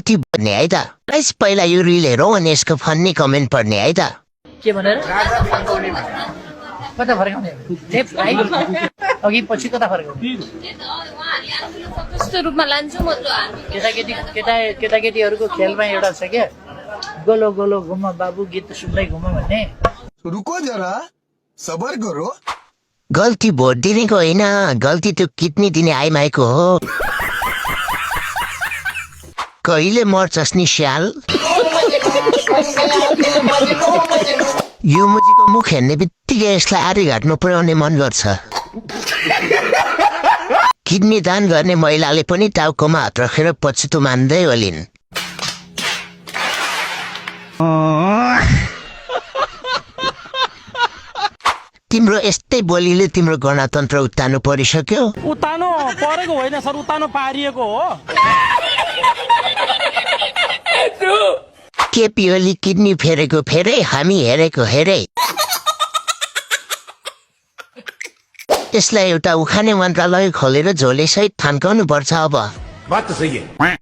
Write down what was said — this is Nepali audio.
ती भन्ने है त गाइस पहिला यो रिल हेरौँ अनि यसको फन्नी कमेन्ट पढ्ने है त के भनेर कता फर्काउने लेफ्ट राइट अघि पछि कता फर्काउने कस्तो रूपमा लान्छु म केटाकेटीहरूको खेलमा एउटा छ क्या गोलो गोलो घुम बाबु गीत सुन्दै घुम भन्ने रुको जरा सबर करो गल्ती भोट दिनेको होइन गल्ती त्यो किडनी दिने आइमाईको हो कहिले मर्छस् नि स्याल यो मुजीको मुख हेर्ने बित्तिकै यसलाई आर्यघाटमा पुर्याउने मन गर्छ किडनी दान गर्ने महिलाले पनि टाउकोमा हात राखेर पछुतो मान्दै होलिन् तिम्रो यस्तै बोलीले तिम्रो गणतन्त्र उत्तानो परिसक्यो उतानो परेको होइन सर उतानो पारिएको हो केपी ओली किडनी फेरेको फेरे हामी हेरेको हेरे यसलाई एउटा उखाने मन्त्रालय खोलेर झोलेसहित थन्काउनु पर्छ अब बात तो सही है